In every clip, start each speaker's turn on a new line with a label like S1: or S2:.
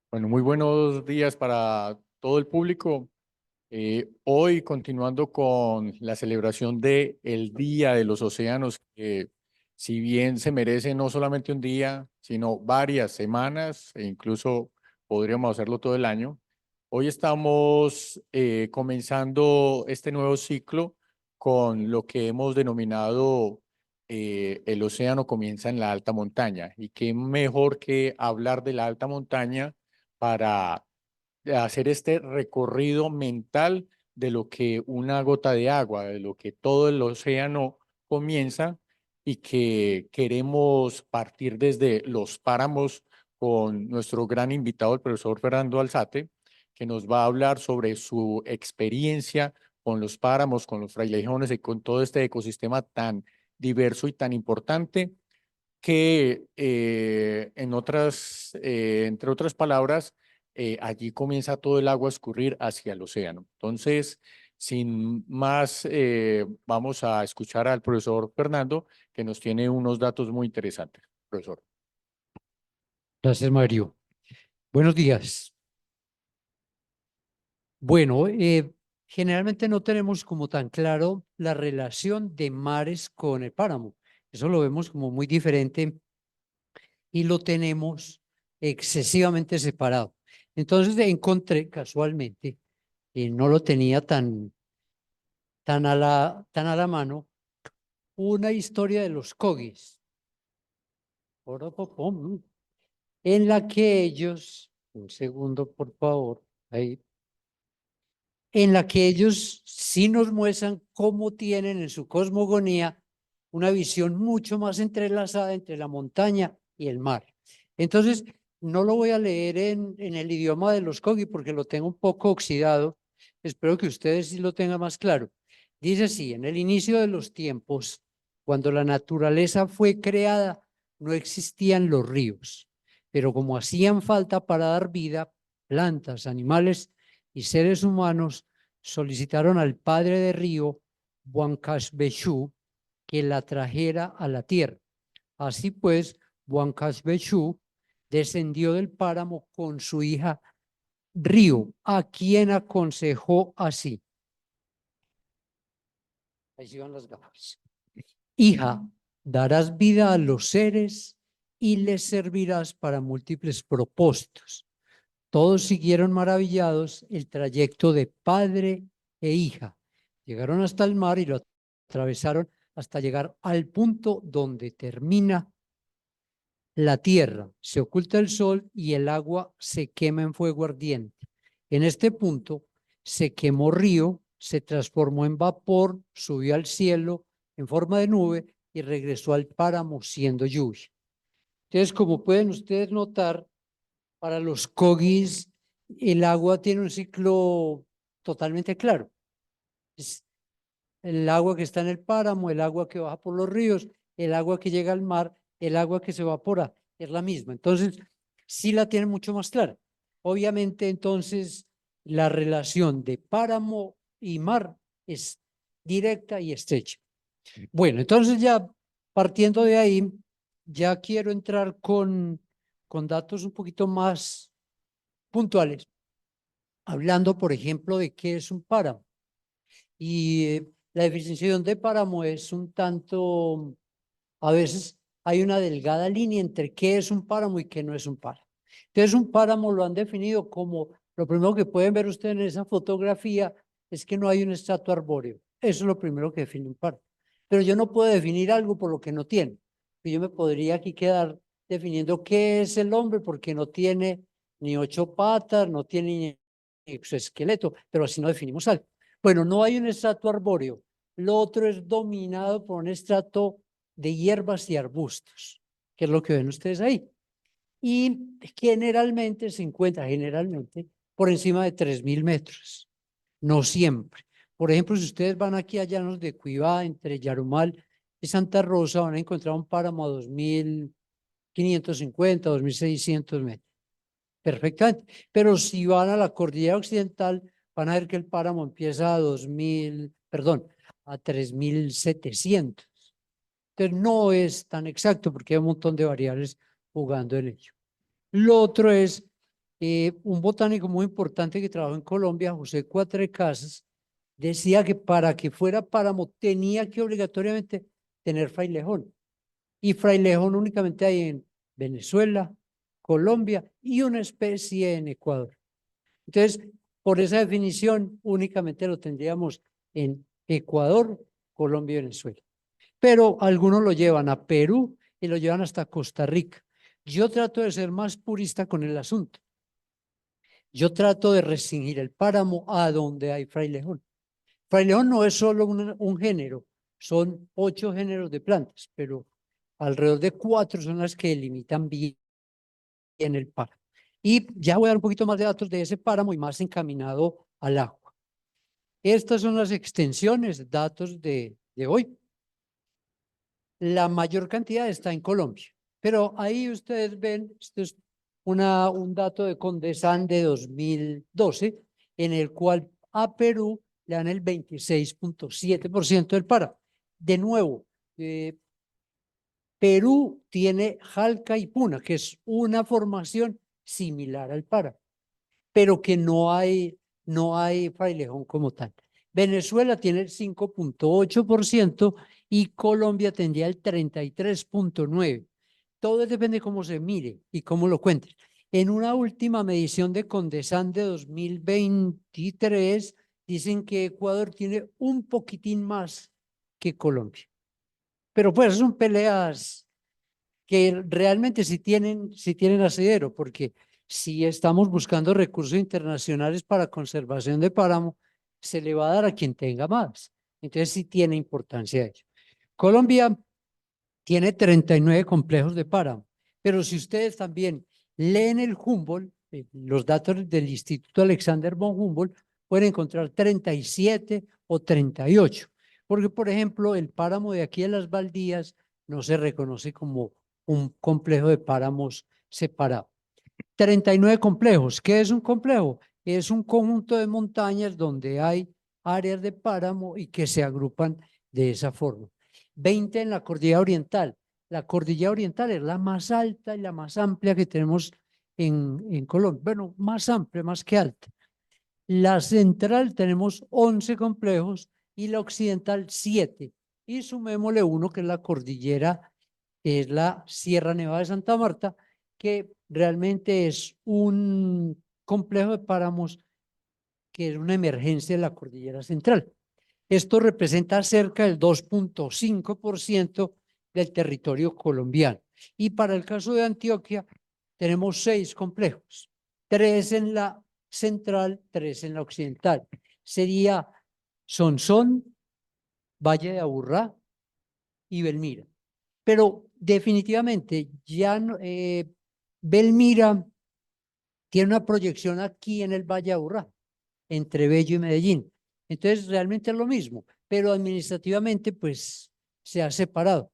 S1: Bueno, muy buenos días para todo el público. Hoy, continuando con la celebración de el Día de los Océanos, que si bien se merece no solamente un día, sino varias semanas e incluso podríamos hacerlo todo el año, hoy estamos comenzando este nuevo ciclo con lo que hemos denominado el océano comienza en la alta montaña. Y qué mejor que hablar de la alta montaña para hacer este recorrido mental de lo que una gota de agua, de lo que todo el océano comienza y que queremos partir desde los páramos con nuestro gran invitado, el profesor Fernando Alzate, que nos va a hablar sobre su experiencia con los páramos, con los frailejones y con todo este ecosistema tan diverso y tan importante que entre otras palabras, allí comienza todo el agua a escurrir hacia el océano. Entonces, sin más, vamos a escuchar al profesor Fernando, que nos tiene unos datos muy interesantes. Profesor.
S2: Gracias, Mario. Buenos días. Bueno, generalmente no tenemos como tan claro la relación de mares con el páramo. Eso lo vemos como muy diferente y lo tenemos excesivamente separado. Entonces encontré casualmente, y no lo tenía tan a la mano, una historia de los Kogis, en la que ellos, un segundo por favor, ahí en la que ellos sí nos muestran cómo tienen en su cosmogonía una visión mucho más entrelazada entre la montaña y el mar. Entonces, no lo voy a leer en el idioma de los Kogi porque lo tengo un poco oxidado. Espero que ustedes sí lo tengan más claro. Dice así, en el inicio de los tiempos, cuando la naturaleza fue creada, no existían los ríos, pero como hacían falta para dar vida, plantas, animales y seres humanos solicitaron al padre de río, Huancashbechú, que la trajera a la tierra. Así pues, Huancashbechú descendió del páramo con su hija Río, a quien aconsejó así. Ahí van las gafas. Hija, darás vida a los seres y les servirás para múltiples propósitos. Todos siguieron maravillados el trayecto de padre e hija. Llegaron hasta el mar y lo atravesaron hasta llegar al punto donde termina la tierra. Se oculta el sol y el agua se quema en fuego ardiente. En este punto se quemó Río, se transformó en vapor, subió al cielo en forma de nube y regresó al páramo siendo lluvia. Entonces, como pueden ustedes notar, para los Kogis, el agua tiene un ciclo totalmente claro. Es el agua que está en el páramo, el agua que baja por los ríos, el agua que llega al mar, el agua que se evapora, es la misma. Entonces, sí la tienen mucho más clara. Obviamente, entonces, la relación de páramo y mar es directa y estrecha. Bueno, entonces ya partiendo de ahí, ya quiero entrar con datos un poquito más puntuales, hablando, por ejemplo, de qué es un páramo. Y la definición de páramo es un tanto, a veces hay una delgada línea entre qué es un páramo y qué no es un páramo. Entonces, un páramo lo han definido como, lo primero que pueden ver ustedes en esa fotografía es que no hay un estrato arbóreo. Eso es lo primero que define un páramo. Pero yo no puedo definir algo por lo que no tiene. Y yo me podría aquí quedar definiendo qué es el hombre porque no tiene ni 8 patas, no tiene ni exoesqueleto, pero así no definimos algo. Bueno, no hay un estrato arbóreo. Lo otro es dominado por un estrato de hierbas y arbustos, que es lo que ven ustedes ahí. Y generalmente se encuentra, por encima de 3.000 metros. No siempre. Por ejemplo, si ustedes van aquí a Llanos de Cuivá, entre Yarumal y Santa Rosa, van a encontrar un páramo a 2.550, 2.600 metros. Perfectamente. Pero si van a la cordillera occidental, van a ver que el páramo empieza a 2.000, perdón, a 3.700. Entonces no es tan exacto porque hay un montón de variables jugando en ello. Lo otro es un botánico muy importante que trabajó en Colombia, José Cuatrecasas, decía que para que fuera páramo tenía que obligatoriamente tener frailejón. Y frailejón únicamente hay en Venezuela, Colombia y una especie en Ecuador. Entonces, por esa definición, únicamente lo tendríamos en Ecuador, Colombia y Venezuela. Pero algunos lo llevan a Perú y lo llevan hasta Costa Rica. Yo trato de ser más purista con el asunto. Yo trato de restringir el páramo a donde hay frailejón. Frailejón no es solo un género, son 8 géneros de plantas, pero alrededor de 4 son las que delimitan bien el páramo. Y ya voy a dar un poquito más de datos de ese páramo y más encaminado al agua. Estas son las extensiones, datos de hoy. La mayor cantidad está en Colombia, pero ahí ustedes ven, esto es un dato de Condesan de 2012, en el cual a Perú le dan el 26.7% del páramo. De nuevo, Perú tiene Jalca y Puna, que es una formación similar al páramo, pero que no hay frailejón como tal. Venezuela tiene el 5.8% y Colombia tendría el 33.9%. Todo depende de cómo se mire y cómo lo cuentes. En una última medición de Condesan de 2023, dicen que Ecuador tiene un poquitín más que Colombia. Pero pues son peleas que realmente sí tienen asidero, porque si estamos buscando recursos internacionales para conservación de páramo, se le va a dar a quien tenga más. Entonces sí tiene importancia ello. Colombia tiene 39 complejos de páramo, pero si ustedes también leen el Humboldt, los datos del Instituto Alexander von Humboldt, pueden encontrar 37 o 38, porque por ejemplo el páramo de aquí de las Baldías no se reconoce como un complejo de páramos separado. 39 complejos. ¿Qué es un complejo? Es un conjunto de montañas donde hay áreas de páramo y que se agrupan de esa forma. 20 en la cordillera oriental. La cordillera oriental es la más alta y la más amplia que tenemos en Colombia. Bueno, más amplia, más que alta. La central tenemos 11 complejos y la occidental 7. Y sumémosle uno que es la cordillera, que es la Sierra Nevada de Santa Marta, que realmente es un complejo de páramos que es una emergencia de la cordillera central. Esto representa cerca del 2.5% del territorio colombiano. Y para el caso de Antioquia, tenemos 6 complejos, 3 en la central, 3 en la occidental. Sería Sonsón, Valle de Aburrá y Belmira. Pero definitivamente ya Belmira tiene una proyección aquí en el Valle de Aburrá, entre Bello y Medellín. Entonces realmente es lo mismo, pero administrativamente pues se ha separado.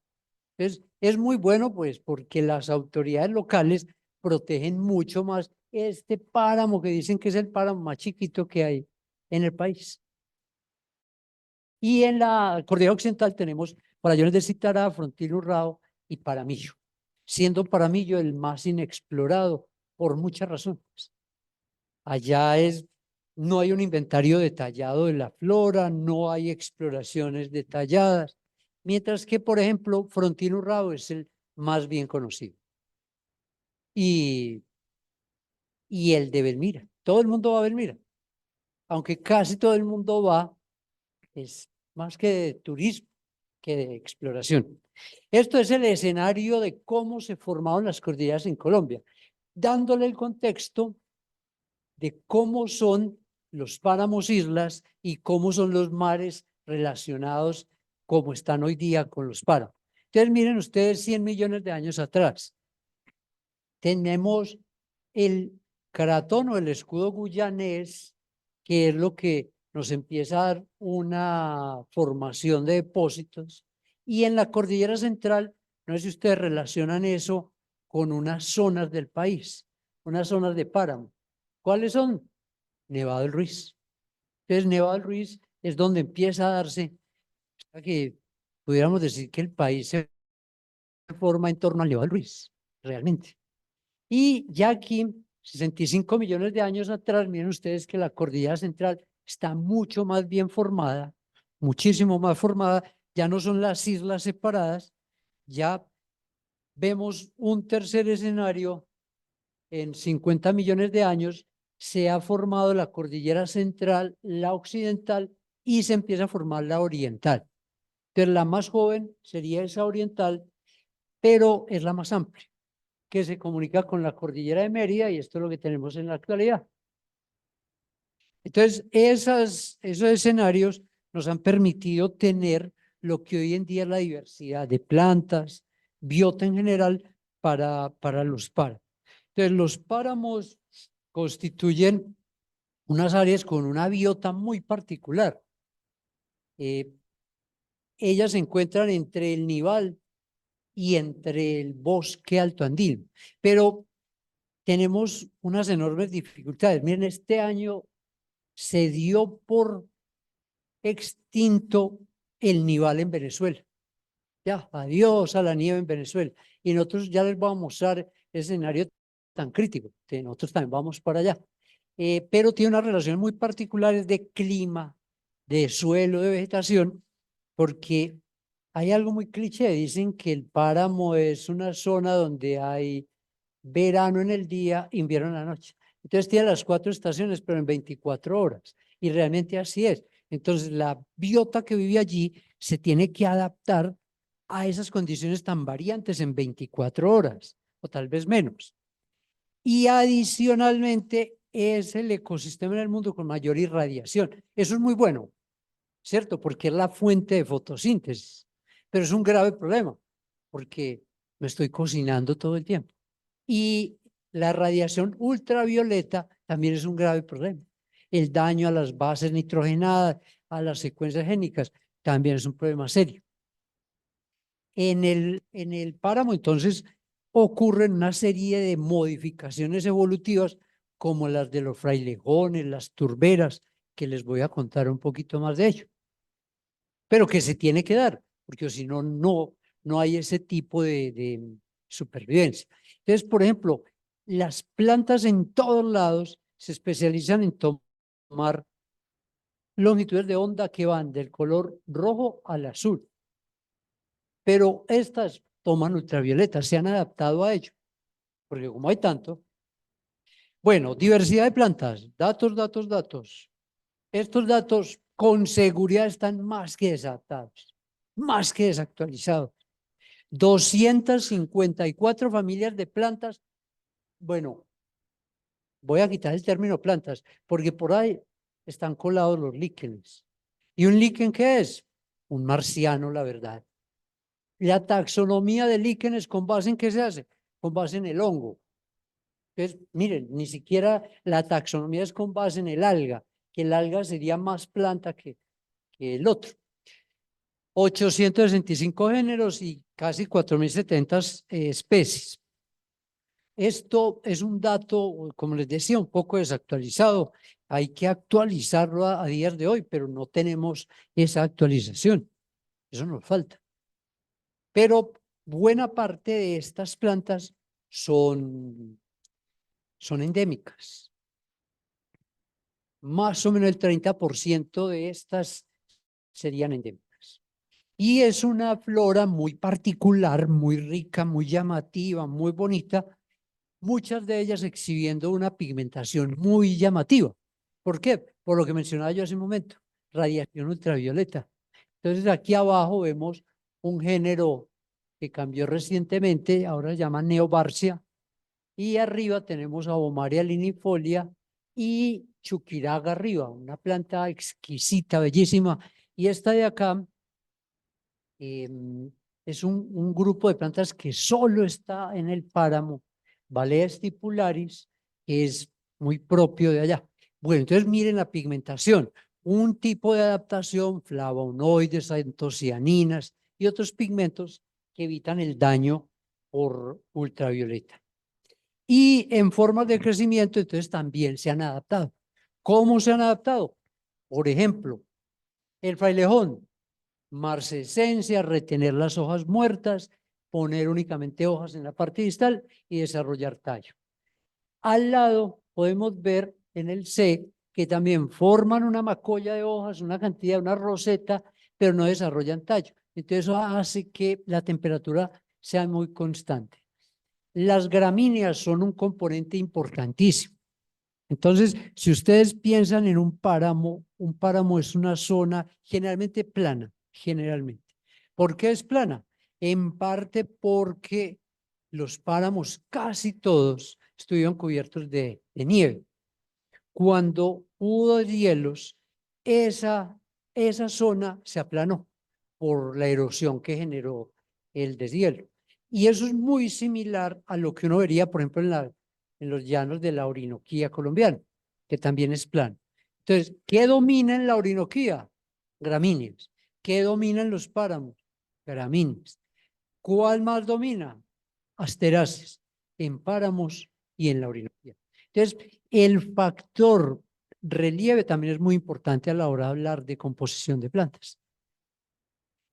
S2: Entonces es muy bueno pues porque las autoridades locales protegen mucho más este páramo que dicen que es el páramo más chiquito que hay en el país. Y en la cordillera occidental tenemos Farallones de Citará, Frontino Urrao y Paramillo, siendo Paramillo el más inexplorado por muchas razones. Allá no hay un inventario detallado de la flora, no hay exploraciones detalladas, mientras que, por ejemplo, Frontino Urrao es el más bien conocido. Y el de Belmira, todo el mundo va a Belmira, aunque casi todo el mundo va, es más que de turismo que de exploración. Esto es el escenario de cómo se formaron las cordilleras en Colombia, dándole el contexto de cómo son los páramos islas y cómo son los mares relacionados como están hoy día con los páramos. Entonces miren ustedes 100 millones de años atrás. Tenemos el cratón o el escudo guyanés, que es lo que nos empieza a dar una formación de depósitos. Y en la cordillera central, no sé si ustedes relacionan eso con unas zonas del país, unas zonas de páramo. ¿Cuáles son? Nevado del Ruiz. Entonces, Nevado del Ruiz es donde empieza a darse, que pudiéramos decir que el país se forma en torno al Nevado del Ruiz, realmente. Y ya aquí 65 millones de años atrás, miren ustedes que la cordillera central está mucho más bien formada, muchísimo más formada, ya no son las islas separadas, ya vemos un tercer escenario. En 50 millones de años se ha formado la cordillera central, la occidental, y se empieza a formar la oriental. Entonces, la más joven sería esa oriental, pero es la más amplia, que se comunica con la cordillera de Mérida, y esto es lo que tenemos en la actualidad. Entonces, esos escenarios nos han permitido tener lo que hoy en día es la diversidad de plantas, biota en general para los páramos. Entonces, los páramos constituyen unas áreas con una biota muy particular. Ellas se encuentran entre el Nival y entre el bosque altoandino, pero tenemos unas enormes dificultades. Miren, este año se dio por extinto el Nival en Venezuela. Ya, adiós a la nieve en Venezuela. Y nosotros ya les vamos a mostrar el escenario tan crítico, que nosotros también vamos para allá. Pero tiene unas relaciones muy particulares de clima, de suelo, de vegetación, porque hay algo muy cliché, dicen que el páramo es una zona donde hay verano en el día, invierno en la noche. Entonces tiene las 4 estaciones, pero en 24 horas. Y realmente así es. Entonces la biota que vive allí se tiene que adaptar a esas condiciones tan variantes en 24 horas, o tal vez menos. Y adicionalmente es el ecosistema en el mundo con mayor irradiación. Eso es muy bueno, ¿cierto? Porque es la fuente de fotosíntesis. Pero es un grave problema, porque me estoy cocinando todo el tiempo. Y la radiación ultravioleta también es un grave problema. El daño a las bases nitrogenadas, a las secuencias génicas, también es un problema serio. En el páramo, entonces, ocurren una serie de modificaciones evolutivas como las de los frailejones, las turberas, que les voy a contar un poquito más de ello. Pero que se tiene que dar, porque si no, no hay ese tipo de supervivencia. Entonces, por ejemplo, las plantas en todos lados se especializan en tomar longitudes de onda que van del color rojo al azul. Pero estas toman ultravioleta, se han adaptado a ello, porque como hay tanto. Bueno, diversidad de plantas, datos. Estos datos con seguridad están más que desadaptados, más que desactualizados. 254 familias de plantas. Bueno, voy a quitar el término plantas, porque por ahí están colados los líquenes. ¿Y un líquen qué es? Un marciano, la verdad. La taxonomía de líquenes, ¿con base en qué se hace? Con base en el hongo. Entonces, miren, ni siquiera la taxonomía es con base en el alga, que el alga sería más planta que el otro. 865 géneros y casi 4.070 especies. Esto es un dato, como les decía, un poco desactualizado. Hay que actualizarlo a días de hoy, pero no tenemos esa actualización. Eso nos falta. Pero buena parte de estas plantas son endémicas. Más o menos el 30% de estas serían endémicas. Y es una flora muy particular, muy rica, muy llamativa, muy bonita, muchas de ellas exhibiendo una pigmentación muy llamativa. ¿Por qué? Por lo que mencionaba yo hace un momento, radiación ultravioleta. Entonces aquí abajo vemos un género que cambió recientemente, ahora se llama Neobarcia, y arriba tenemos a Bomaria linifolia y Chuquiraga arriba, una planta exquisita, bellísima. Y esta de acá es un grupo de plantas que solo está en el páramo, Valea stipularis, que es muy propio de allá. Bueno, entonces miren la pigmentación, un tipo de adaptación, flavonoides, antocianinas y otros pigmentos que evitan el daño por ultravioleta. Y en formas de crecimiento, entonces también se han adaptado. ¿Cómo se han adaptado? Por ejemplo, el frailejón, marcescencia, retener las hojas muertas, poner únicamente hojas en la parte distal y desarrollar tallo. Al lado podemos ver en el C que también forman una macolla de hojas, una cantidad, una roseta, pero no desarrollan tallo. Entonces eso hace que la temperatura sea muy constante. Las gramíneas son un componente importantísimo. Entonces, si ustedes piensan en un páramo es una zona generalmente plana, generalmente. ¿Por qué es plana? En parte porque los páramos, casi todos, estuvieron cubiertos de nieve. Cuando hubo hielos, esa zona se aplanó por la erosión que generó el deshielo. Y eso es muy similar a lo que uno vería, por ejemplo, en los llanos de la Orinoquía colombiana, que también es plano. Entonces, ¿qué domina en la Orinoquía? Gramíneas. ¿Qué domina en los páramos? Gramíneas. ¿Cuál más domina? Asteráceas, en páramos y en la Orinoquía. Entonces, el factor relieve también es muy importante a la hora de hablar de composición de plantas.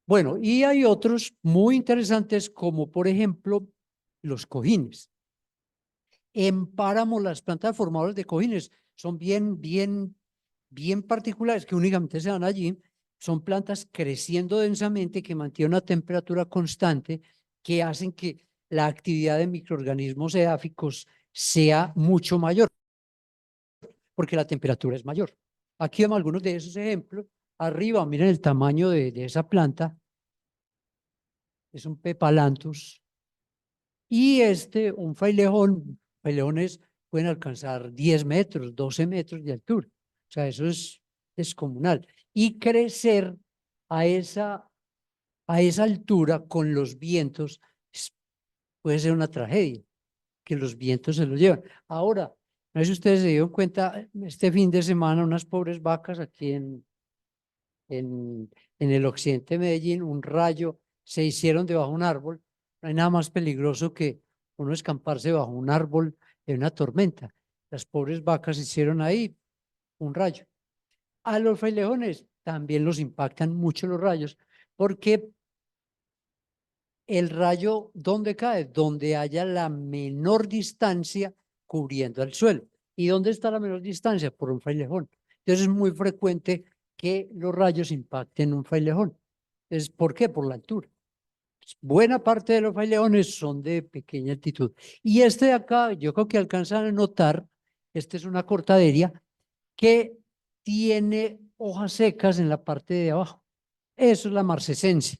S2: Bueno, y hay otros muy interesantes como por ejemplo los cojines. En páramos las plantas formadoras de cojines son bien particulares que únicamente se dan allí. Son plantas creciendo densamente que mantienen una temperatura constante que hacen que la actividad de microorganismos edáficos sea mucho mayor porque la temperatura es mayor. Aquí vemos algunos de esos ejemplos. Arriba, miren el tamaño de esa planta. Es un Pepalanthus. Y un frailejón. Frailejones pueden alcanzar 10 metros, 12 metros de altura. O sea, eso es descomunal. Y crecer a esa altura con los vientos puede ser una tragedia, que los vientos se los llevan. Ahora, no sé si ustedes se dieron cuenta, este fin de semana unas pobres vacas aquí en el occidente de Medellín, un rayo, se hicieron debajo de un árbol. No hay nada más peligroso que uno escamparse bajo un árbol en una tormenta. Las pobres vacas hicieron ahí un rayo. A los frailejones también los impactan mucho los rayos, porque el rayo, ¿dónde cae? Donde haya la menor distancia cubriendo el suelo. ¿Y dónde está la menor distancia? Por un frailejón. Entonces es muy frecuente que los rayos impacten un frailejón. ¿Por qué? Por la altura. Buena parte de los frailejones son de pequeña altitud. Y este de acá, yo creo que alcanzan a notar, este es una cortaderia que tiene hojas secas en la parte de abajo. Eso es la marcescencia.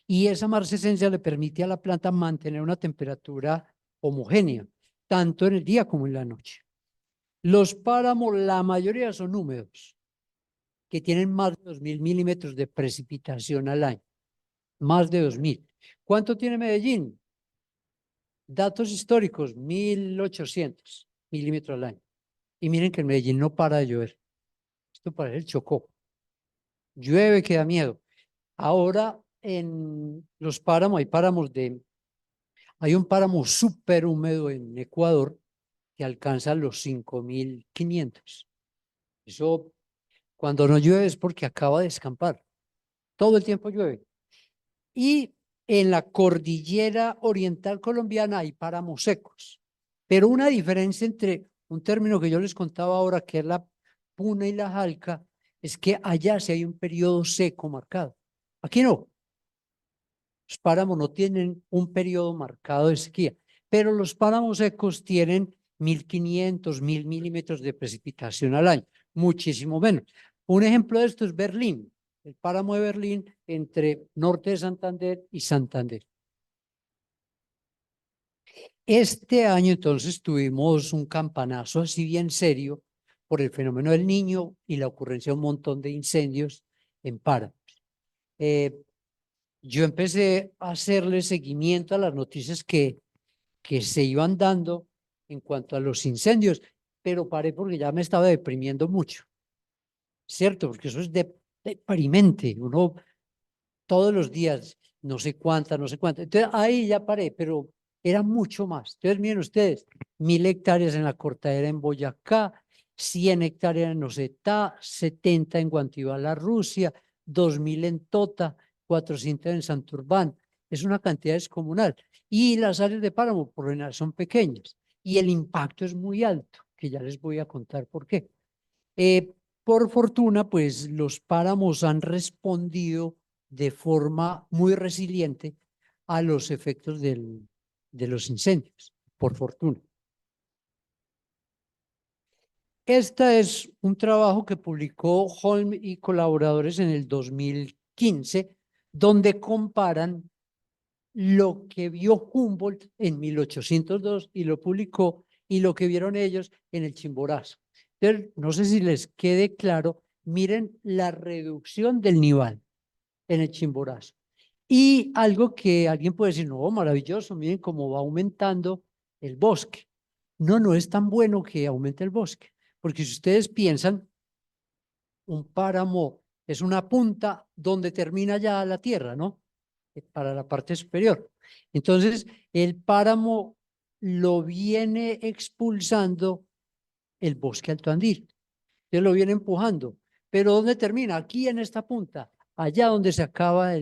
S2: Y esa marcescencia le permite a la planta mantener una temperatura homogénea, tanto en el día como en la noche. Los páramos, la mayoría son húmedos, que tienen más de 2.000 milímetros de precipitación al año. Más de 2.000. ¿Cuánto tiene Medellín? Datos históricos, 1.800 milímetros al año. Y miren que en Medellín no para de llover. Esto parece el Chocó. Llueve que da miedo. Ahora en los páramos, hay un páramo súper húmedo en Ecuador que alcanza los 5.500. Eso, cuando no llueve es porque acaba de escampar. Todo el tiempo llueve. Y en la cordillera oriental colombiana hay páramos secos. Pero una diferencia entre un término que yo les contaba ahora, que es la puna y la jalca, es que allá sí hay un periodo seco marcado. Aquí no. Los páramos no tienen un periodo marcado de sequía, pero los páramos secos tienen 1.500, 1.000 milímetros de precipitación al año, muchísimo menos. Un ejemplo de esto es Berlín, el páramo de Berlín entre norte de Santander y Santander. Este año entonces tuvimos un campanazo así bien serio por el fenómeno del Niño y la ocurrencia de un montón de incendios en páramos. Yo empecé a hacerle seguimiento a las noticias que se iban dando en cuanto a los incendios, pero paré porque ya me estaba deprimiendo mucho, ¿cierto? Porque eso es deprimente, uno todos los días, no sé cuántas, no sé cuántas. Entonces ahí ya paré, pero era mucho más. Entonces miren ustedes, 1.000 hectáreas en la Cortadera en Boyacá, 100 hectáreas en Osetá, 70 en Guantibala, Rusia, 2.000 en Tota, 400 en Santurbán. Es una cantidad descomunal. Y las áreas de páramo por lo general son pequeñas. y el impacto es muy alto, que ya les voy a contar por qué. Por fortuna, pues los páramos han respondido de forma muy resiliente a los efectos de los incendios, por fortuna. Este es un trabajo que publicó Holm y colaboradores en el 2015, donde comparan lo que vio Humboldt en 1802 y lo publicó, y lo que vieron ellos en el Chimborazo. Entonces, no sé si les quede claro, miren la reducción del nival en el Chimborazo. Y algo que alguien puede decir, no, maravilloso, miren cómo va aumentando el bosque. No, no es tan bueno que aumente el bosque, porque si ustedes piensan, un páramo es una punta donde termina ya la tierra, ¿no? Para la parte superior. Entonces, el páramo lo viene expulsando el bosque alto andino. Entonces lo viene empujando. Pero ¿dónde termina? Aquí en esta punta, allá donde se acaba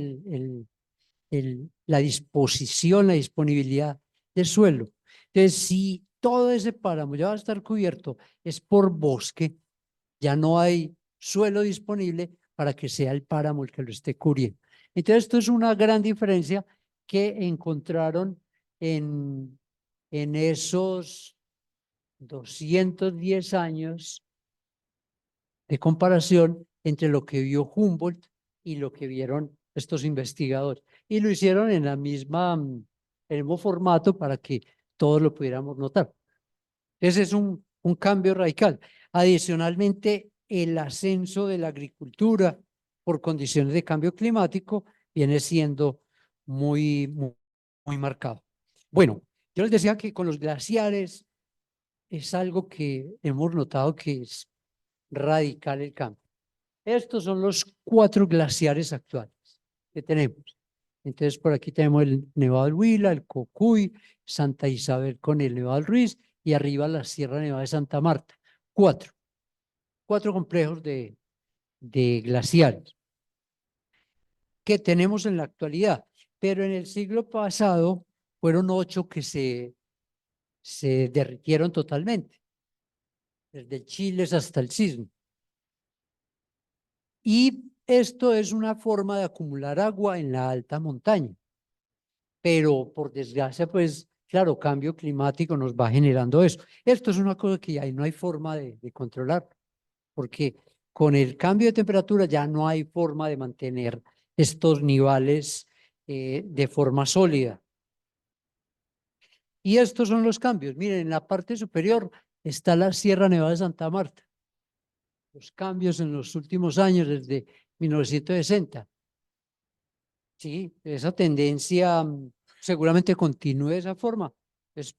S2: la disposición, la disponibilidad del suelo. Entonces, si todo ese páramo ya va a estar cubierto, es por bosque, ya no hay suelo disponible para que sea el páramo el que lo esté cubriendo. Entonces, esto es una gran diferencia que encontraron en esos 210 años de comparación entre lo que vio Humboldt y lo que vieron estos investigadores. Y lo hicieron en la misma, en el mismo formato para que todos lo pudiéramos notar. Ese es un cambio radical. Adicionalmente, el ascenso de la agricultura por condiciones de cambio climático viene siendo muy marcado. Bueno, yo les decía que con los glaciares es algo que hemos notado que es radical el cambio. Estos son los 4 glaciares actuales que tenemos. Entonces, por aquí tenemos el Nevado del Huila, el Cocuy, Santa Isabel con el Nevado del Ruiz y arriba la Sierra Nevada de Santa Marta. 4 complejos de glaciares que tenemos en la actualidad. Pero en el siglo pasado fueron 8 que se derritieron totalmente, desde el Chiles hasta el Cisne. Y esto es una forma de acumular agua en la alta montaña. Pero por desgracia, pues claro, cambio climático nos va generando eso. Esto es una cosa que ahí no hay forma de controlar, porque con el cambio de temperatura ya no hay forma de mantener estos niveles de forma sólida. Y estos son los cambios. Miren, en la parte superior está la Sierra Nevada de Santa Marta. Los cambios en los últimos años, desde 1960. Sí, esa tendencia seguramente continúe de esa forma, pues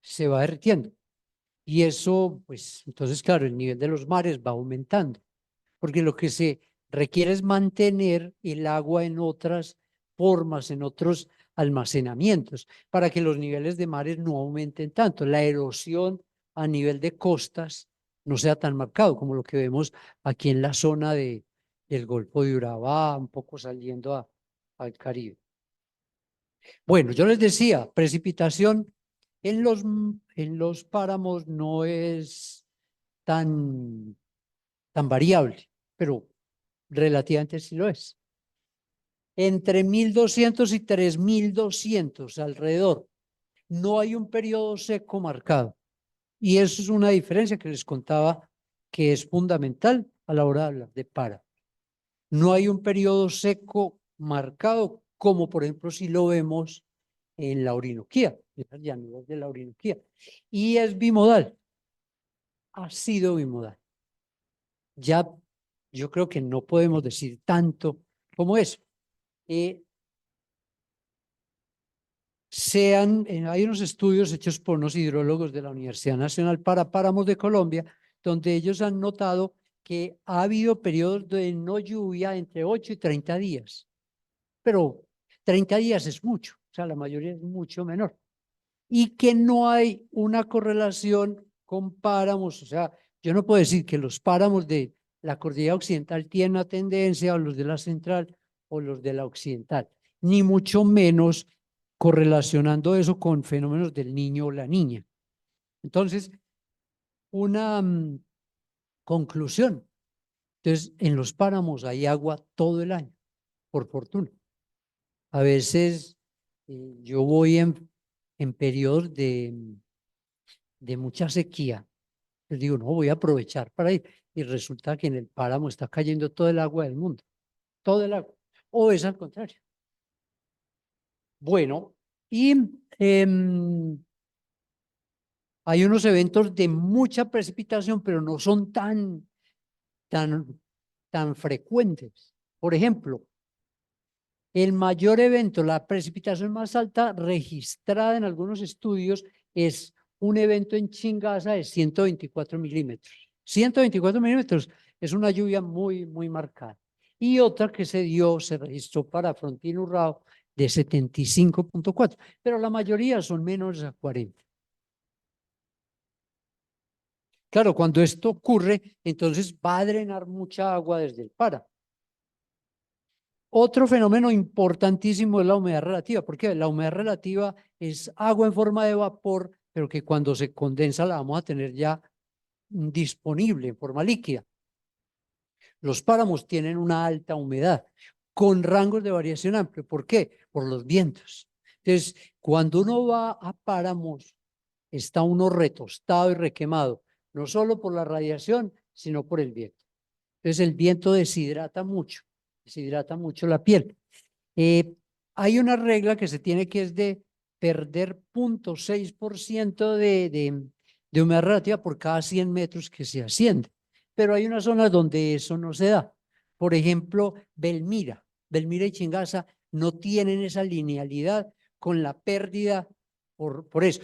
S2: se va derritiendo. Y eso, pues, entonces, claro, el nivel de los mares va aumentando, porque lo que se requiere es mantener el agua en otras formas, en otros almacenamientos, para que los niveles de mares no aumenten tanto. La erosión a nivel de costas no sea tan marcado como lo que vemos aquí en la zona del Golfo de Urabá, un poco saliendo al Caribe. Bueno, yo les decía, precipitación en los páramos no es tan variable, pero relativamente sí lo es. Entre 1200 y 3200 alrededor, no hay un periodo seco marcado. Y eso es una diferencia que les contaba que es fundamental a la hora de hablar de páramo. No hay un periodo seco marcado, como por ejemplo si lo vemos en la Orinoquía, en las llanuras de la Orinoquía. Y es bimodal, ha sido bimodal. Ya yo creo que no podemos decir tanto como eso. Hay unos estudios hechos por unos hidrólogos de la Universidad Nacional para Páramos de Colombia, donde ellos han notado que ha habido periodos de no lluvia entre 8 y 30 días, pero 30 días es mucho, o sea, la mayoría es mucho menor, y que no hay una correlación con páramos, o sea, yo no puedo decir que los páramos de la cordillera occidental tienen una tendencia, o los de la central, o los de la occidental, ni mucho menos correlacionando eso con fenómenos del niño o la niña. Entonces, una conclusión. Entonces, en los páramos hay agua todo el año, por fortuna. A veces yo voy en periodos de mucha sequía. Les digo, no, voy a aprovechar para ir. Y resulta que en el páramo está cayendo todo el agua del mundo, todo el agua. O es al contrario. Bueno, y hay unos eventos de mucha precipitación, pero no son tan frecuentes. Por ejemplo, el mayor evento, la precipitación más alta registrada en algunos estudios es un evento en Chingaza de 124 milímetros. 124 milímetros es una lluvia muy, muy marcada. Y otra que se registró para Frontín Urrao de 75.4, pero la mayoría son menos a 40. Claro, cuando esto ocurre, entonces va a drenar mucha agua desde el páramo. Otro fenómeno importantísimo es la humedad relativa, porque la humedad relativa es agua en forma de vapor, pero que cuando se condensa la vamos a tener ya disponible en forma líquida. Los páramos tienen una alta humedad con rangos de variación amplio. ¿Por qué? Por los vientos. Entonces, cuando uno va a páramos, está uno retostado y requemado, no solo por la radiación, sino por el viento. Entonces, el viento deshidrata mucho la piel. Hay una regla que se tiene que es de perder 0.6% de humedad relativa por cada 100 metros que se asciende. Pero hay unas zonas donde eso no se da. Por ejemplo, Belmira y Chingaza no tienen esa linealidad con la pérdida por eso.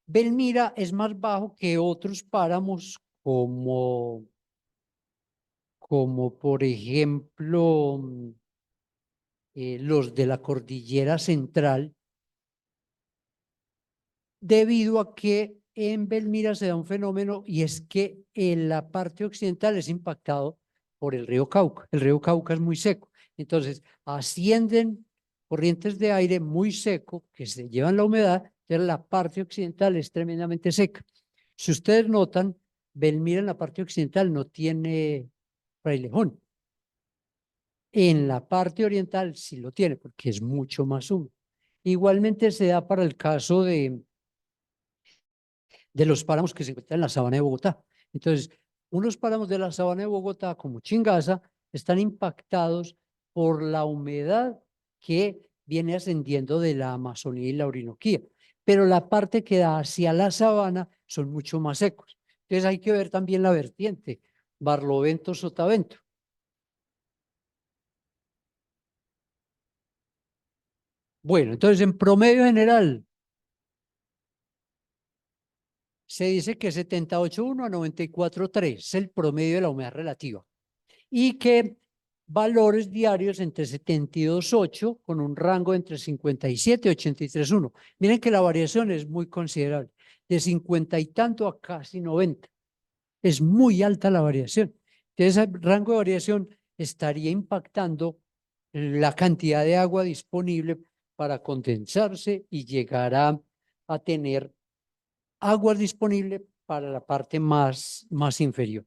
S2: Belmira es más bajo que otros páramos como por ejemplo los de la cordillera central, debido a que en Belmira se da un fenómeno y es que en la parte occidental es impactado por el río Cauca. El río Cauca es muy seco, entonces ascienden corrientes de aire muy seco que se llevan la humedad, entonces la parte occidental es tremendamente seca. Si ustedes notan, Belmira en la parte occidental no tiene frailejón. En la parte oriental sí lo tiene porque es mucho más húmedo. Igualmente se da para el caso de los páramos que se encuentran en la sabana de Bogotá. Entonces, unos páramos de la sabana de Bogotá, como Chingaza, están impactados por la humedad que viene ascendiendo de la Amazonía y la Orinoquía. Pero la parte que da hacia la sabana son mucho más secos. Entonces hay que ver también la vertiente, Barlovento, Sotavento. Bueno, entonces en promedio general, se dice que 78,1 a 94,3 es el promedio de la humedad relativa y que valores diarios entre 72,8 con un rango entre 57 y 83,1. Miren que la variación es muy considerable, de 50 y tanto a casi 90. Es muy alta la variación. Entonces, ese rango de variación estaría impactando la cantidad de agua disponible para condensarse y llegar a tener agua disponible para la parte más inferior.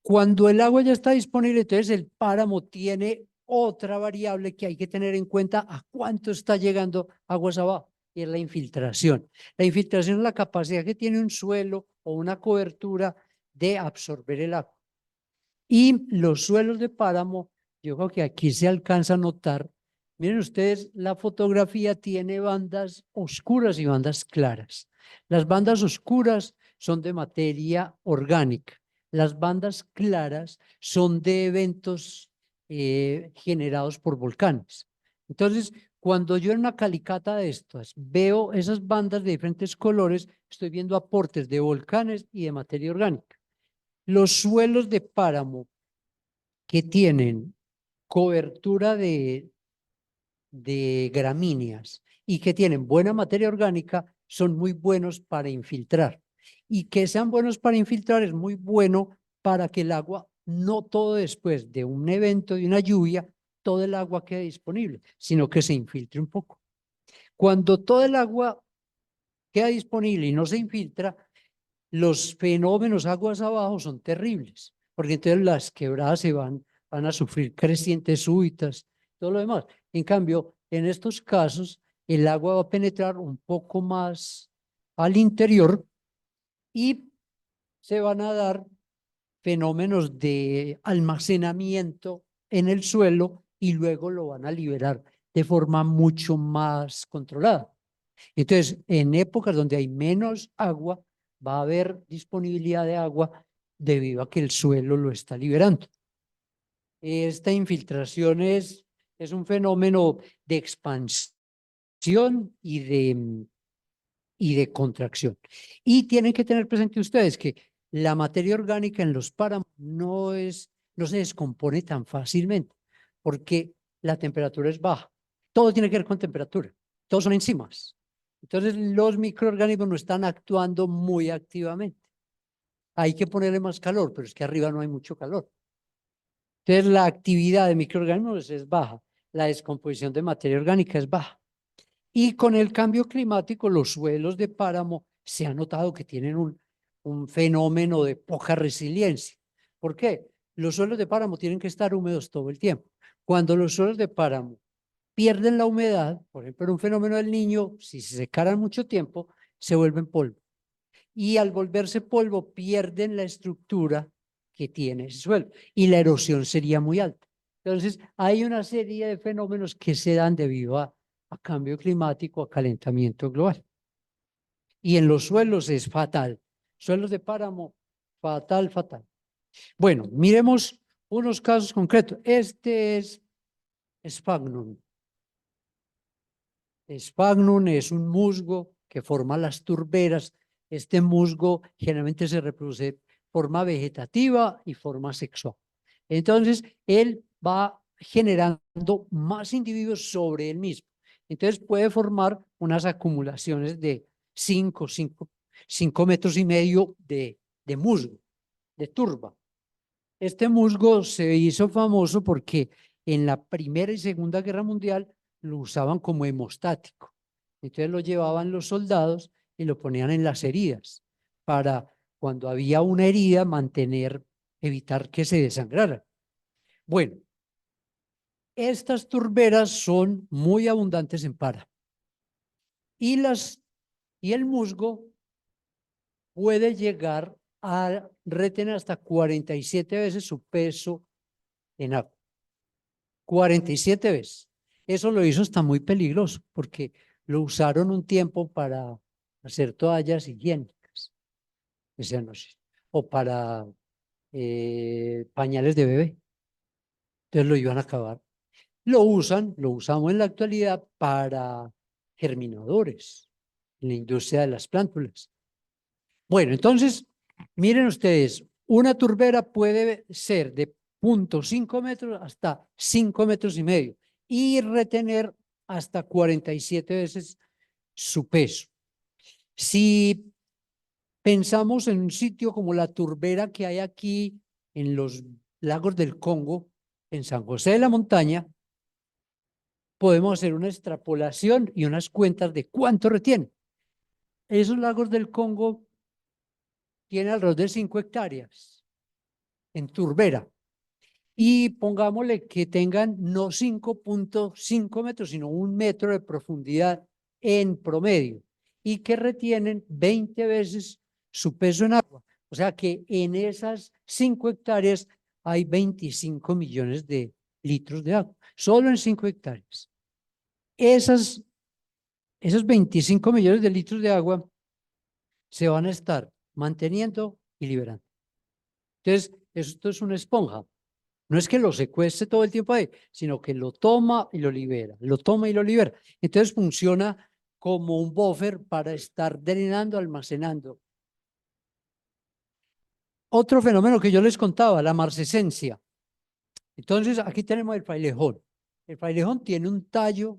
S2: Cuando el agua ya está disponible, entonces el páramo tiene otra variable que hay que tener en cuenta a cuánto está llegando aguas abajo, y es la infiltración. La infiltración es la capacidad que tiene un suelo o una cobertura de absorber el agua. Y los suelos de páramo, yo creo que aquí se alcanza a notar. Miren ustedes, la fotografía tiene bandas oscuras y bandas claras. Las bandas oscuras son de materia orgánica. Las bandas claras son de eventos generados por volcanes. Entonces, cuando yo en una calicata de estas veo esas bandas de diferentes colores, estoy viendo aportes de volcanes y de materia orgánica. Los suelos de páramo que tienen cobertura de gramíneas y que tienen buena materia orgánica son muy buenos para infiltrar. Y que sean buenos para infiltrar es muy bueno para que el agua, no todo después de un evento, de una lluvia, todo el agua quede disponible, sino que se infiltre un poco. Cuando todo el agua queda disponible y no se infiltra, los fenómenos aguas abajo son terribles, porque entonces las quebradas van a sufrir crecientes súbitas, todo lo demás. En cambio, en estos casos, el agua va a penetrar un poco más al interior y se van a dar fenómenos de almacenamiento en el suelo y luego lo van a liberar de forma mucho más controlada. Entonces, en épocas donde hay menos agua, va a haber disponibilidad de agua debido a que el suelo lo está liberando. Esta infiltración es un fenómeno de expansión y de contracción. Y tienen que tener presente ustedes que la materia orgánica en los páramos no se descompone tan fácilmente porque la temperatura es baja. Todo tiene que ver con temperatura. Todos son enzimas. Entonces los microorganismos no están actuando muy activamente. Hay que ponerle más calor, pero es que arriba no hay mucho calor. Entonces la actividad de microorganismos es baja. La descomposición de materia orgánica es baja. Y con el cambio climático, los suelos de páramo se ha notado que tienen un fenómeno de poca resiliencia. ¿Por qué? Los suelos de páramo tienen que estar húmedos todo el tiempo. Cuando los suelos de páramo pierden la humedad, por ejemplo, un fenómeno del Niño, si se secaran mucho tiempo, se vuelven polvo. Y al volverse polvo, pierden la estructura que tiene ese suelo y la erosión sería muy alta. Entonces, hay una serie de fenómenos que se dan debido a cambio climático, a calentamiento global. Y en los suelos es fatal. Suelos de páramo, fatal, fatal. Bueno, miremos unos casos concretos. Este es Sphagnum. Sphagnum es un musgo que forma las turberas. Este musgo generalmente se reproduce de forma vegetativa y forma sexual. Entonces, él va generando más individuos sobre él mismo. Entonces, puede formar unas acumulaciones de 5 metros y medio de musgo, de turba. Este musgo se hizo famoso porque en la Primera y Segunda Guerra Mundial lo usaban como hemostático. Entonces lo llevaban los soldados y lo ponían en las heridas para cuando había una herida evitar que se desangrara. Bueno, estas turberas son muy abundantes en páramo y el musgo puede llegar a retener hasta 47 veces su peso en agua. 47 veces. Eso lo hizo hasta muy peligroso porque lo usaron un tiempo para hacer toallas higiénicas, o para pañales de bebé. Entonces lo iban a acabar. Lo usamos en la actualidad para germinadores en la industria de las plántulas. Bueno, entonces, miren ustedes, una turbera puede ser de 0.5 metros hasta 5 metros y medio y retener hasta 47 veces su peso. Si pensamos en un sitio como la turbera que hay aquí en los lagos del Congo, en San José de la Montaña, podemos hacer una extrapolación y unas cuentas de cuánto retiene. Esos lagos del Congo tienen alrededor de 5 hectáreas en turbera. Y pongámosle que tengan no 5.5 metros, sino 1 metro de profundidad en promedio y que retienen 20 veces su peso en agua. O sea que en esas 5 hectáreas hay 25 millones de litros de agua, solo en 5 hectáreas. Esos 25 millones de litros de agua se van a estar manteniendo y liberando. Entonces, esto es una esponja. No es que lo secuestre todo el tiempo ahí, sino que lo toma y lo libera, lo toma y lo libera. Entonces funciona como un buffer para estar drenando, almacenando. Otro fenómeno que yo les contaba, la marcescencia. Entonces aquí tenemos el frailejón. El frailejón tiene un tallo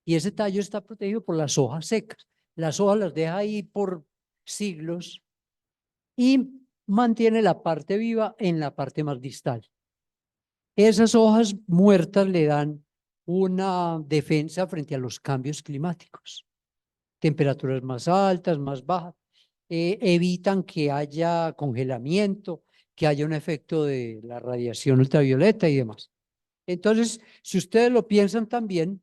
S2: y ese tallo está protegido por las hojas secas. Las hojas las deja ahí por siglos y mantiene la parte viva en la parte más distal. Esas hojas muertas le dan una defensa frente a los cambios climáticos. temperaturas más altas, más bajas, evitan que haya congelamiento, que haya un efecto de la radiación ultravioleta y demás. Entonces, si ustedes lo piensan también,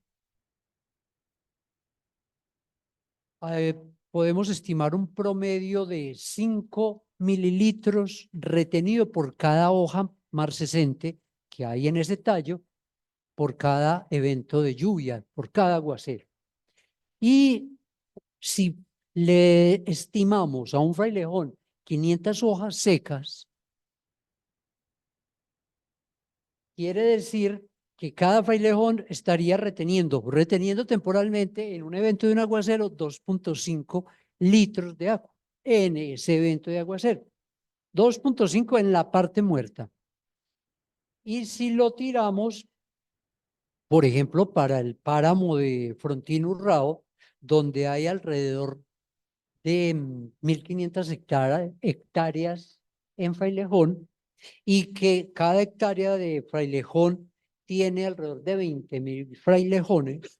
S2: podemos estimar un promedio de 5 mililitros retenido por cada hoja marcescente que hay en ese tallo, por cada evento de lluvia, por cada aguacero. Y si le estimamos a un frailejón 500 hojas secas, quiere decir que cada frailejón estaría reteniendo temporalmente en un evento de un aguacero 2.5 litros de agua en ese evento de aguacero. 2.5 en la parte muerta. Y si lo tiramos, por ejemplo, para el páramo de Frontino Urrao, donde hay alrededor de 1.500 hectáreas en frailejón, y que cada hectárea de frailejón tiene alrededor de 20.000 frailejones,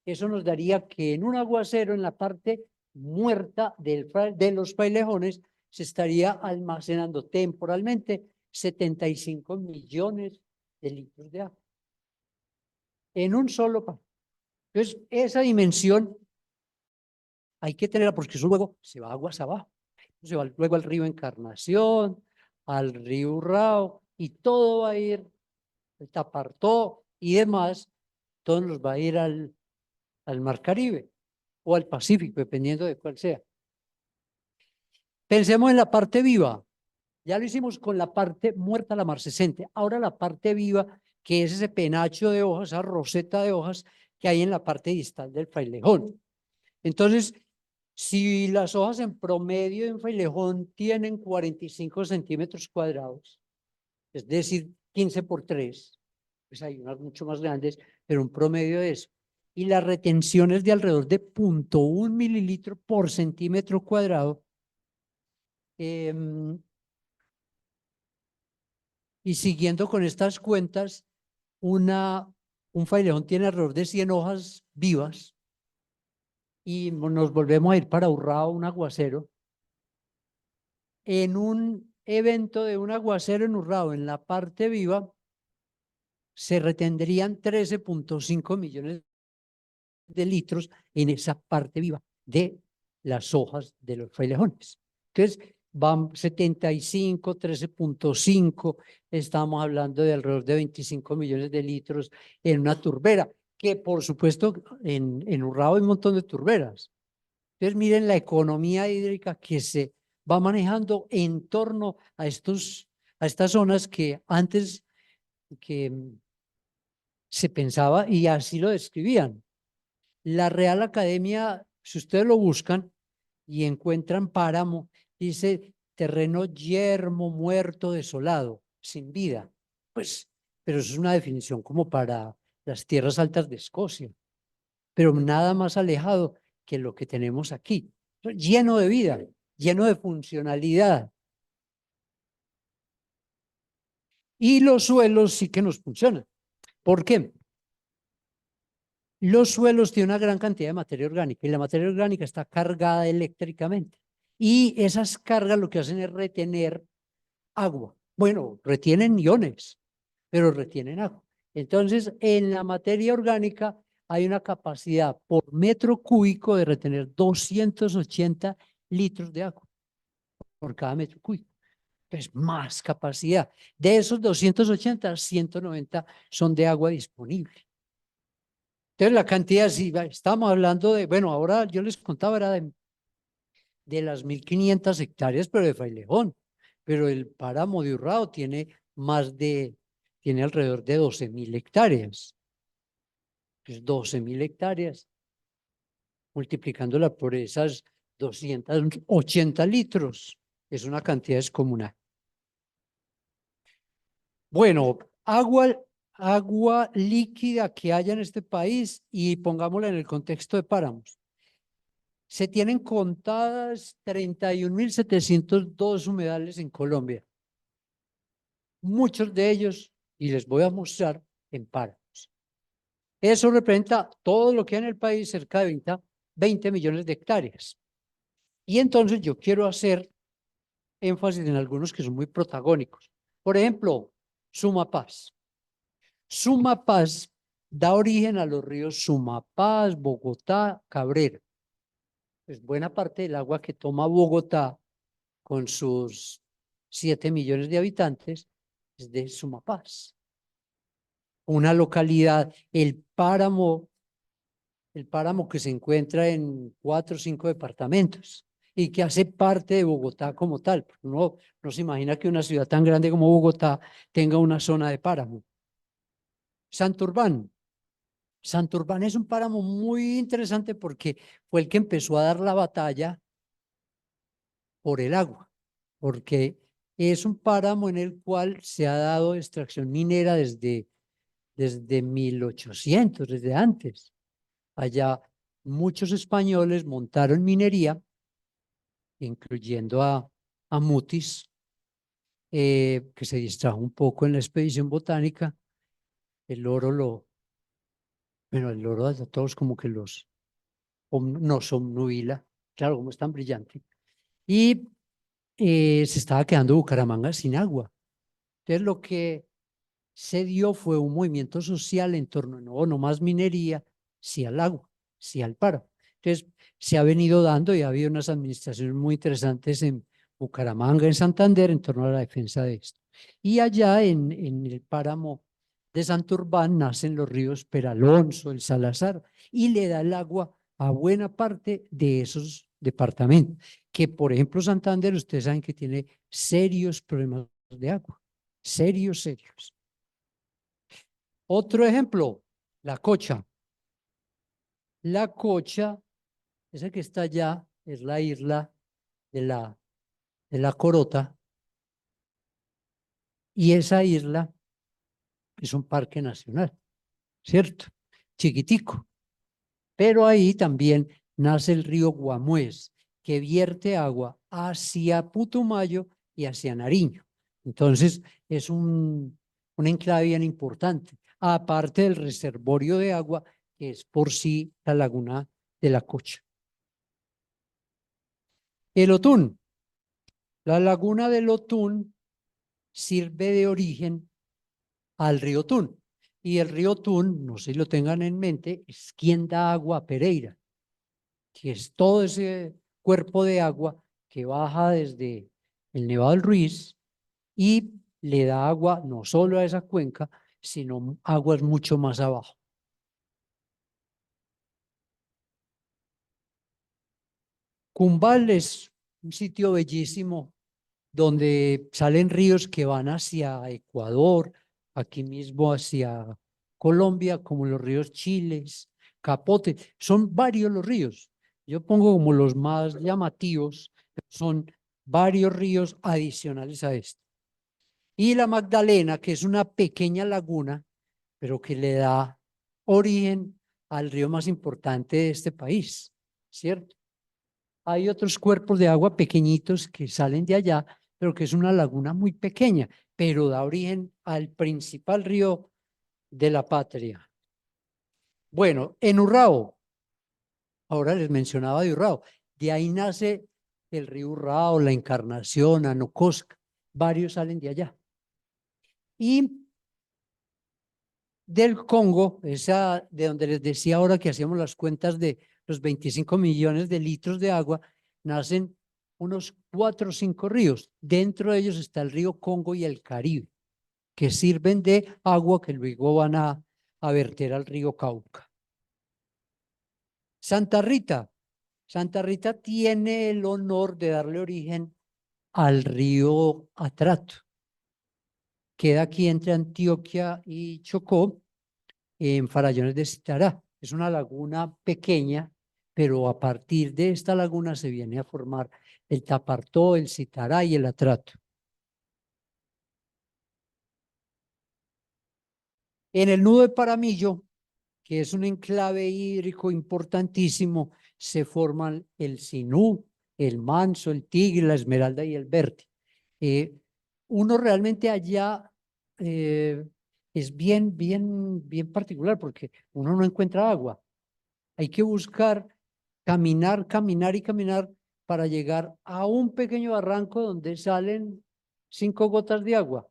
S2: eso nos daría que en un aguacero, en la parte muerta de los frailejones, se estaría almacenando temporalmente 75 millones de litros de agua en un solo páramo. Entonces, esa dimensión hay que tenerla porque eso luego se va aguas abajo. Se va luego al río Encarnación, al río Urrao, y todo va a ir, el Tapartó y demás, todos los va a ir al Mar Caribe o al Pacífico, dependiendo de cuál sea. Pensemos en la parte viva. Ya lo hicimos con la parte muerta, la marcescente. Ahora la parte viva, que es ese penacho de hojas, esa roseta de hojas que hay en la parte distal del frailejón. Entonces, si las hojas en promedio en frailejón tienen 45 centímetros cuadrados, es decir, 15 por 3, pues hay unas mucho más grandes, pero un promedio de eso. Y la retención es de alrededor de 0.1 mililitro por centímetro cuadrado. Y siguiendo con estas cuentas, un frailejón tiene alrededor de 100 hojas vivas, y nos volvemos a ir para Urrao, un aguacero. En un evento de un aguacero en Urrao, en la parte viva, se retendrían 13.5 millones de litros en esa parte viva de las hojas de los frailejones. Entonces, van 75, 13.5, estamos hablando de alrededor de 25 millones de litros en una turbera, que por supuesto en Urrao hay un montón de turberas. Entonces, miren la economía hídrica que se va manejando en torno a estas zonas que antes que se pensaba, y así lo describían. La Real Academia, si ustedes lo buscan y encuentran páramo, dice terreno yermo, muerto, desolado, sin vida. Pues, pero eso es una definición como para las tierras altas de Escocia, pero nada más alejado que lo que tenemos aquí. Lleno de vida, lleno de funcionalidad. Y los suelos sí que nos funcionan. ¿Por qué? Los suelos tienen una gran cantidad de materia orgánica y la materia orgánica está cargada eléctricamente. Y esas cargas lo que hacen es retener agua. Bueno, retienen iones, pero retienen agua. Entonces, en la materia orgánica hay una capacidad por metro cúbico de retener 280 litros de agua por cada metro cúbico. Entonces, más capacidad. De esos 280, 190 son de agua disponible. Entonces, la cantidad, si estamos hablando de, bueno, ahora yo les contaba, era de las 1.500 hectáreas, pero de frailejón. Pero el páramo de Urrao tiene tiene alrededor de 12.000 hectáreas. Pues 12.000 hectáreas, multiplicándola por esas 280 litros, es una cantidad descomunal. Bueno, agua líquida que haya en este país, y pongámosla en el contexto de páramos. Se tienen contadas 31.702 humedales en Colombia. Muchos de ellos, y les voy a mostrar, en páramos. Eso representa todo lo que hay en el país, cerca de 20 millones de hectáreas. Y entonces yo quiero hacer énfasis en algunos que son muy protagónicos. Por ejemplo, Sumapaz. Sumapaz da origen a los ríos Sumapaz, Bogotá, Cabrera. Pues buena parte del agua que toma Bogotá con sus 7 millones de habitantes es de Sumapaz. Una localidad, el páramo que se encuentra en 4 o 5 departamentos y que hace parte de Bogotá como tal. Uno no se imagina que una ciudad tan grande como Bogotá tenga una zona de páramo. Santurbán. Santurbán es un páramo muy interesante porque fue el que empezó a dar la batalla por el agua, porque es un páramo en el cual se ha dado extracción minera desde 1800, desde antes. Allá muchos españoles montaron minería, incluyendo a Mutis, que se distrajo un poco en la expedición botánica. El oro el oro a todos como que nos obnubila, claro, como es tan brillante. Y se estaba quedando Bucaramanga sin agua. Entonces lo que se dio fue un movimiento social en torno, no más minería, sí al agua, sí al paro. Entonces se ha venido dando y ha habido unas administraciones muy interesantes en Bucaramanga, en Santander, en torno a la defensa de esto. Y allá en el páramo de Santurbán nacen los ríos Peralonso, el Salazar, y le da el agua a buena parte de esos departamentos, que por ejemplo Santander, ustedes saben que tiene serios problemas de agua, serios, serios. Otro ejemplo, la Cocha. La Cocha, esa que está allá, es la isla de la Corota, y esa isla es un parque nacional, ¿cierto? Chiquitico. Pero ahí también nace el río Guamués, que vierte agua hacia Putumayo y hacia Nariño. Entonces, es un enclave bien importante, aparte del reservorio de agua, que es por sí la laguna de la Cocha. El Otún. La laguna del Otún sirve de origen al río Tun. Y el río Tun, no sé si lo tengan en mente, es quien da agua a Pereira, que es todo ese cuerpo de agua que baja desde el Nevado del Ruiz y le da agua no solo a esa cuenca, sino aguas mucho más abajo. Cumbal es un sitio bellísimo donde salen ríos que van hacia Ecuador, aquí mismo hacia Colombia, como los ríos Chiles, Capote. Son varios los ríos. Yo pongo como los más llamativos, son varios ríos adicionales a esto. Y la Magdalena, que es una pequeña laguna, pero que le da origen al río más importante de este país, ¿cierto? Hay otros cuerpos de agua pequeñitos que salen de allá, pero que es una laguna muy pequeña, pero da origen al principal río de la patria. Bueno, en Urrao, ahora les mencionaba de Urrao, de ahí nace el río Urrao, la Encarnación, Anocosca, varios salen de allá. Y del Congo, esa de donde les decía ahora que hacíamos las cuentas de los 25 millones de litros de agua, nacen unos 4 o 5 ríos. Dentro de ellos está el río Congo y el Caribe, que sirven de agua que luego van a verter al río Cauca. Santa Rita. Santa Rita tiene el honor de darle origen al río Atrato. Queda aquí entre Antioquia y Chocó, en Farallones de Citará. Es una laguna pequeña, pero a partir de esta laguna se viene a formar el Tapartó, el Citará y el Atrato. En el nudo de Paramillo, que es un enclave hídrico importantísimo, se forman el Sinú, el Manso, el Tigre, la Esmeralda y el Verde. Uno realmente allá es bien particular porque uno no encuentra agua. Hay que buscar caminar, caminar y caminar para llegar a un pequeño barranco donde salen 5 gotas de agua.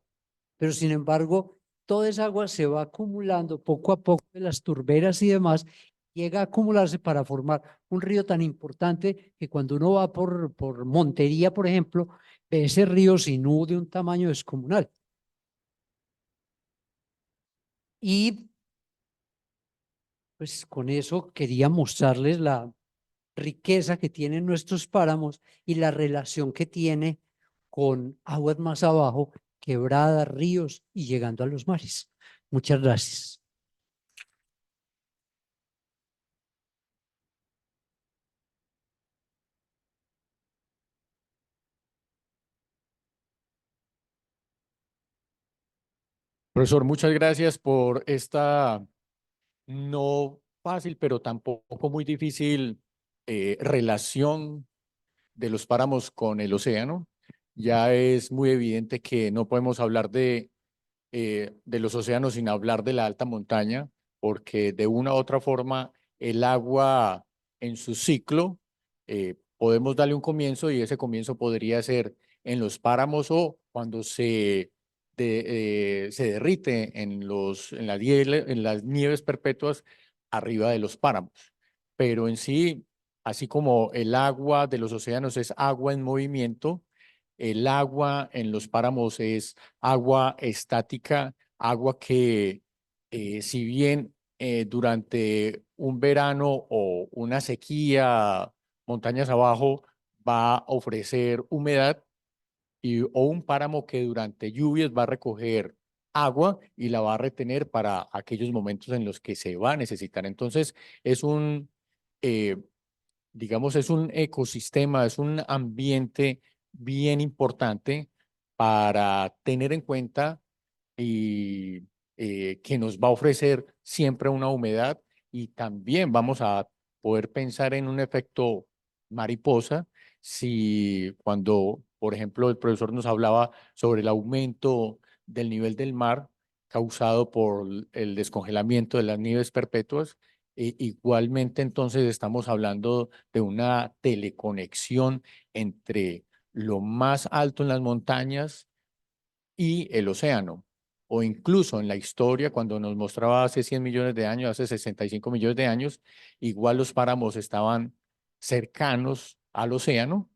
S2: Pero sin embargo, toda esa agua se va acumulando poco a poco de las turberas y demás, llega a acumularse para formar un río tan importante que cuando uno va por Montería, por ejemplo, ve ese río Sinú de un tamaño descomunal. Y pues con eso quería mostrarles la riqueza que tienen nuestros páramos y la relación que tiene con aguas más abajo, quebradas, ríos y llegando a los mares. Muchas gracias.
S1: Profesor, muchas gracias por esta no fácil, pero tampoco muy difícil relación de los páramos con el océano. Ya es muy evidente que no podemos hablar de los océanos sin hablar de la alta montaña, porque de una u otra forma el agua en su ciclo podemos darle un comienzo y ese comienzo podría ser en los páramos o cuando se derrite en las nieves perpetuas arriba de los páramos. Pero en sí, así como el agua de los océanos es agua en movimiento, el agua en los páramos es agua estática, agua que si bien durante un verano o una sequía montañas abajo va a ofrecer humedad o un páramo que durante lluvias va a recoger agua y la va a retener para aquellos momentos en los que se va a necesitar. Entonces es eh, digamos, es un ecosistema, es un ambiente bien importante para tener en cuenta y que nos va a ofrecer siempre una humedad y también vamos a poder pensar en un efecto mariposa si cuando, por ejemplo, el profesor nos hablaba sobre el aumento del nivel del mar causado por el descongelamiento de las nieves perpetuas. Igualmente, entonces, estamos hablando de una teleconexión entre lo más alto en las montañas y el océano. O incluso en la historia, cuando nos mostraba hace 100 millones de años, hace 65 millones de años, igual los páramos estaban cercanos al océano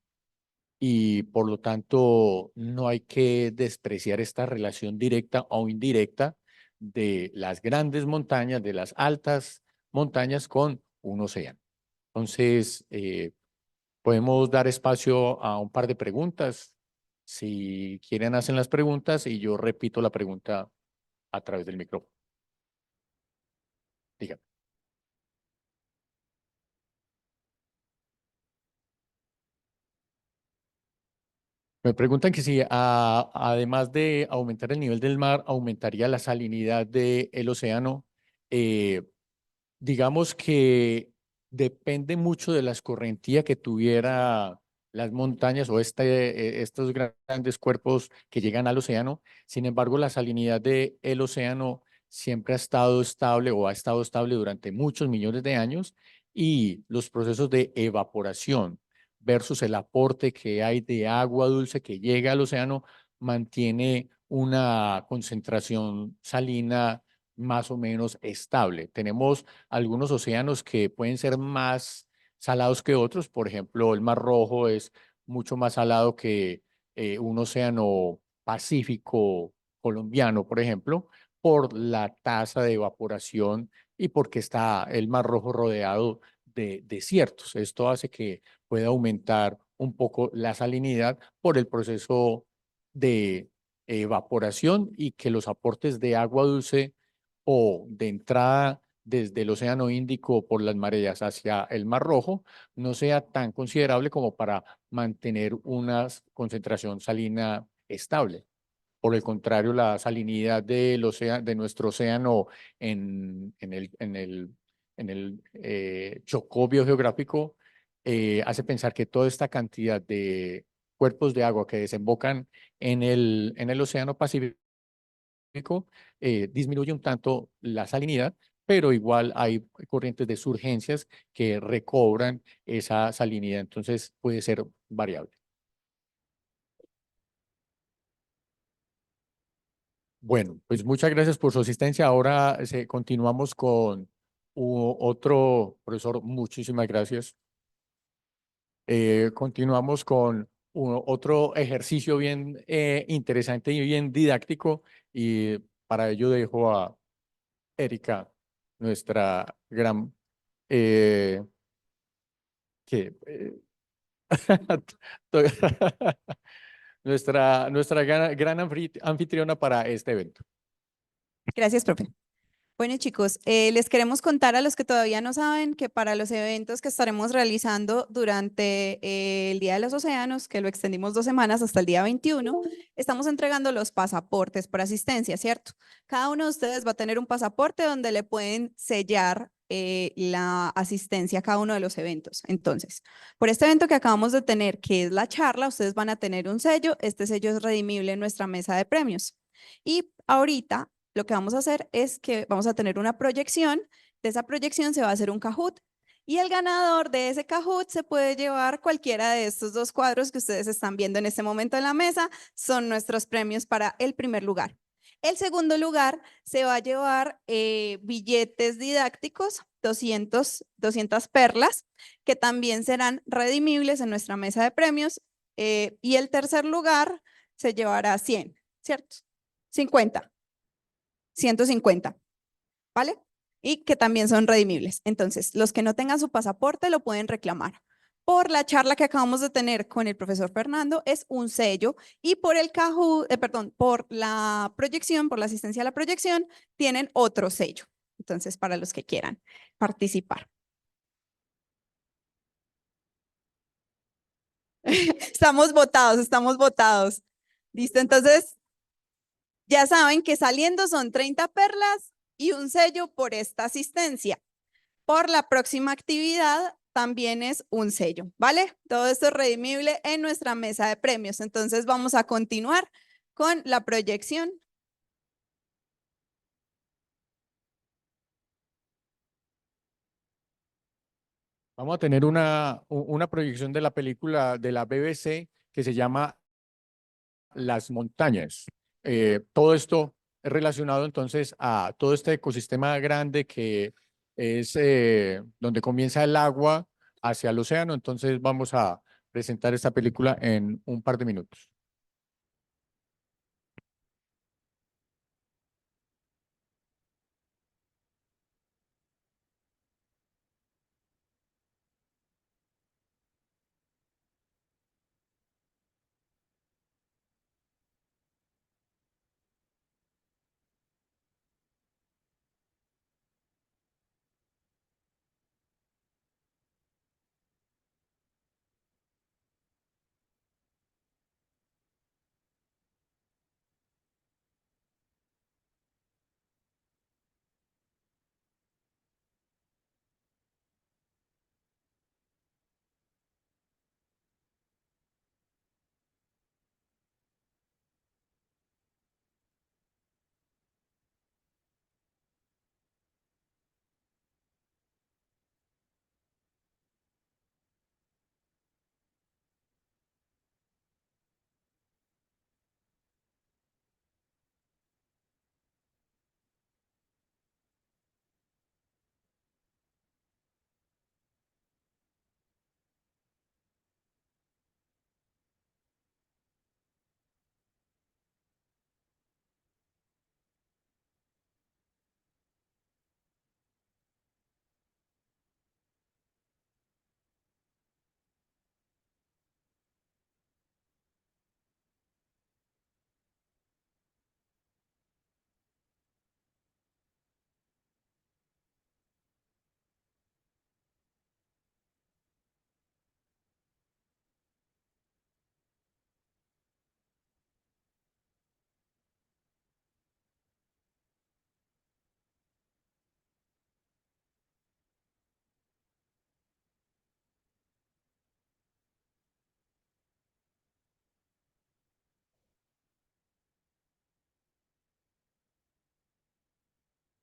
S1: y por lo tanto no hay que despreciar esta relación directa o indirecta de las grandes montañas, de las altas montañas con un océano. Entonces, podemos dar espacio a un par de preguntas. Si quieren, hacen las preguntas y yo repito la pregunta a través del micrófono. Dígame. Me preguntan que si además de aumentar el nivel del mar, aumentaría la salinidad del océano. Eh, digamos que depende mucho de la escorrentía que tuviera las montañas o estos grandes cuerpos que llegan al océano. Sin embargo, la salinidad del océano siempre ha estado estable o ha estado estable durante muchos millones de años y los procesos de evaporación versus el aporte que hay de agua dulce que llega al océano mantiene una concentración salina más o menos estable. Tenemos algunos océanos que pueden ser más salados que otros. Por ejemplo, el Mar Rojo es mucho más salado que un océano Pacífico colombiano, por ejemplo, por la tasa de evaporación y porque está el Mar Rojo rodeado de desiertos. Esto hace que pueda aumentar un poco la salinidad por el proceso de evaporación y que los aportes de agua dulce o de entrada desde el Océano Índico por las mareas hacia el Mar Rojo no sea tan considerable como para mantener una concentración salina estable. Por el contrario, la salinidad de nuestro océano en el chocó biogeográfico hace pensar que toda esta cantidad de cuerpos de agua que desembocan en el Océano Pacífico disminuye un tanto la salinidad, pero igual hay corrientes de surgencias que recobran esa salinidad, entonces puede ser variable. Bueno, pues muchas gracias por su asistencia. Ahora continuamos con otro profesor. Muchísimas gracias. Continuamos con otro ejercicio bien interesante y bien didáctico, y para ello dejo a Erika, nuestra gran eh, que, nuestra gran anfitriona para este evento.
S3: Gracias, profe. Bueno, chicos, les queremos contar a los que todavía no saben que para los eventos que estaremos realizando durante el Día de los Océanos, que lo extendimos 2 semanas hasta el día 21, estamos entregando los pasaportes por asistencia, ¿cierto? Cada uno de ustedes va a tener un pasaporte donde le pueden sellar la asistencia a cada uno de los eventos. Entonces, por este evento que acabamos de tener, que es la charla, ustedes van a tener un sello. Este sello es redimible en nuestra mesa de premios. Y ahorita lo que vamos a hacer es que vamos a tener una proyección. De esa proyección se va a hacer un Kahoot y el ganador de ese Kahoot se puede llevar cualquiera de estos 2 cuadros que ustedes están viendo en este momento en la mesa. Son nuestros premios para el primer lugar. El segundo lugar se va a llevar billetes didácticos, 200 perlas, que también serán redimibles en nuestra mesa de premios. Y el tercer lugar se llevará 100, ¿cierto? 50. 150, ¿vale? Y que también son redimibles. Entonces, los que no tengan su pasaporte lo pueden reclamar. Por la charla que acabamos de tener con el profesor Fernando es un sello, y por el Kahoot, por la proyección, por la asistencia a la proyección, tienen otro sello. Entonces, para los que quieran participar. Estamos votados. ¿Listo? Entonces, ya saben que saliendo son 30 perlas y un sello por esta asistencia. Por la próxima actividad también es un sello, ¿vale? Todo esto es redimible en nuestra mesa de premios. Entonces vamos a continuar con la proyección.
S1: Vamos a tener una proyección de la película de la BBC que se llama Las montañas. Todo esto es relacionado entonces a todo este ecosistema grande que es donde comienza el agua hacia el océano. Entonces vamos a presentar esta película en un par de minutos.